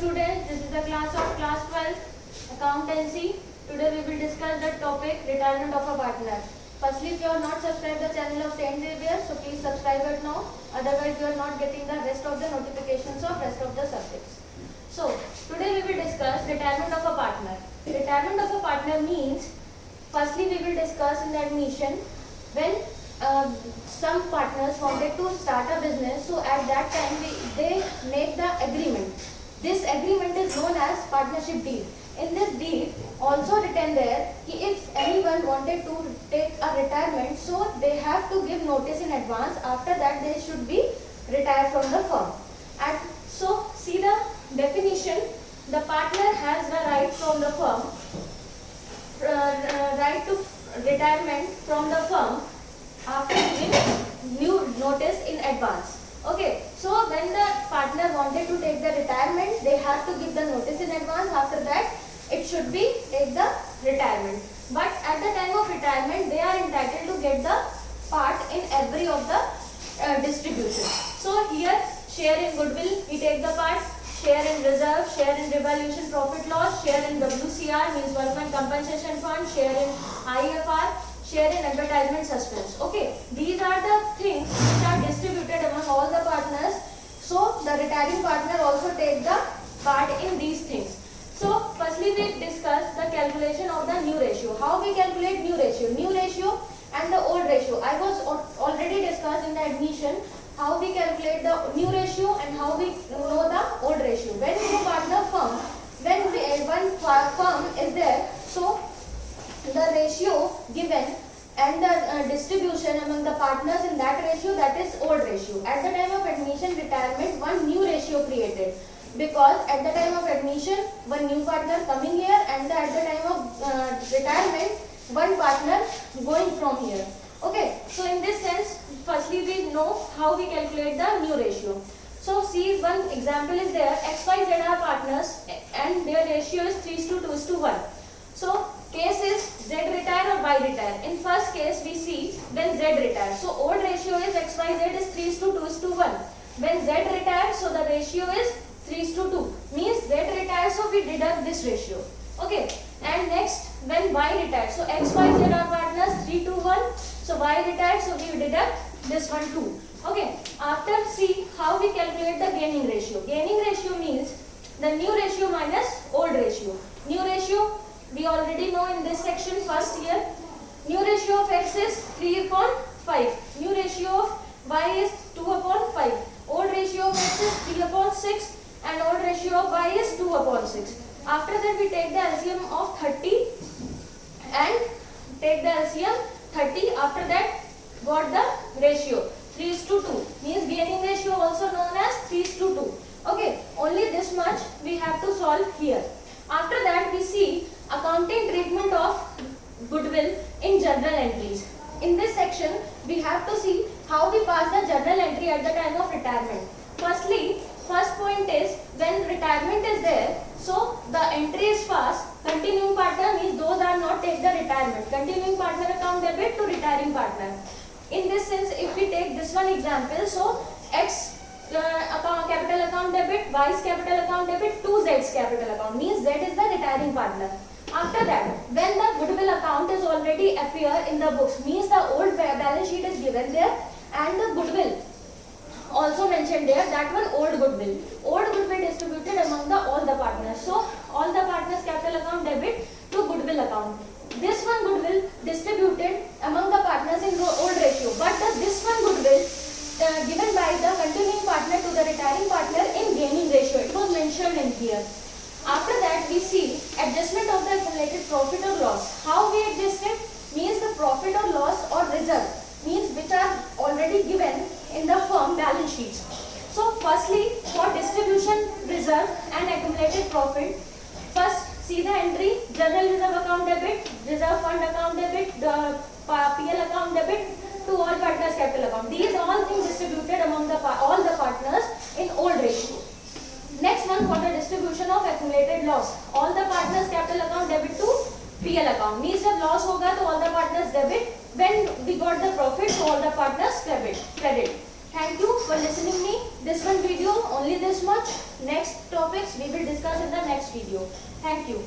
students, this is the class of class 12 accountancy. Today we will discuss the topic retirement of a partner. Firstly, if you are not subscribed the channel of Saint Xavier, so please subscribe it now. Otherwise, you are not getting the rest of the notifications of rest of the subjects. So today we will discuss retirement of a partner. Retirement of a partner means, firstly we will discuss in the admission when some partners wanted to start a business, so at that time they make the agreement. This agreement is known as partnership deed. In this deed also written there कि if anyone wanted to take a retirement, so they have to give notice in advance. After that they should be retired from the firm. And so see the definition. The partner has the right from the firm, right to retirement from the firm after giving new notice in advance. Okay, so when the partner wanted to take the retirement, they have to give the notice in advance. After that, it should be take the retirement. But at the time of retirement, they are entitled to get the part in every of the distribution. So here, share in goodwill, we take the part. Share in reserve, share in revaluation profit loss, share in WCR means workman compensation fund, share in IFR, share in advertisement suspense. Okay, these are the things which are distributed among all the partners. So the retiring partner also take the part in these things. So firstly we discuss the calculation of the new ratio. How we calculate new ratio? New ratio and the old ratio. I was already discussed in the admission how we calculate the new ratio and how we know the old ratio. When we partner firm, when one firm is there, so the ratio given and the distribution among the partners in that ratio, that is old ratio. At the time of admission retirement, one new ratio created, because at the time of admission one new partner coming here, and at the time of retirement one partner going from here. Okay, so in this sense, firstly we know how we calculate the new ratio. So see, one example is there, XYZ are partners and their ratio is 3:2:1. So case is Z retire or Y retire. In first case we see when Z retire. So old ratio is XYZ is 3:2:1. When Z retire, so the ratio is 3:2. Means Z retire, so we deduct this ratio. Okay, and next when Y retire, so XYZ are partners 3:1. So Y retired, so we deduct this one too. Okay, after see how we calculate the gaining ratio. Gaining ratio means the new ratio minus old ratio. New ratio we already know in this section first year. New ratio of X is 3/5. New ratio of Y is 2/5. Old ratio of X is 3/6 and old ratio of Y is 2/6. After that we take the LCM of 30 and take the LCM 30. After that got the ratio 3:2. Means gaining ratio also known as 3:2. Okay, only this much we have to solve here. After that we see accounting treatment of goodwill in journal entries. In this section we have to see how we pass the journal entry at the time of retirement. Firstly, first point is when retirement is there, so the entry is passed. Continuing partner means those are not take the retirement. Continuing partner account debit to retiring partner. In this sense, if we take this one example, so X capital account debit, Y's capital account debit to Z's capital account, means Z is the retiring partner. After that, when the goodwill account is already appear in the books, means the old balance sheet is given there and the goodwill also mentioned there, that one old goodwill. Old goodwill distributed among all the partners. So all the partners capital account debit to goodwill account. This one goodwill distributed among the partners in old ratio, but this one goodwill given by the continuing partner to the retiring partner in gaining ratio. It was mentioned in here. After that we see adjustment of the accumulated profit or loss. How we adjust it? Means the profit or loss or reserve, means which are already given in the firm balance sheets. So firstly, for distribution reserve and accumulated profit, first see the entry, general reserve account debit, reserve fund account debit, the PL account debit to all partners capital account. These all things distributed among all the partners in old ratio. Next one, for the distribution of accumulated loss, all the partners capital account debit to PL account. Means जब loss होगा तो all the partners debit. When we got the profit, so all the partners credit. Thank you for listening me. This one video only this much. Next topics we will discuss in the next video. Thank you.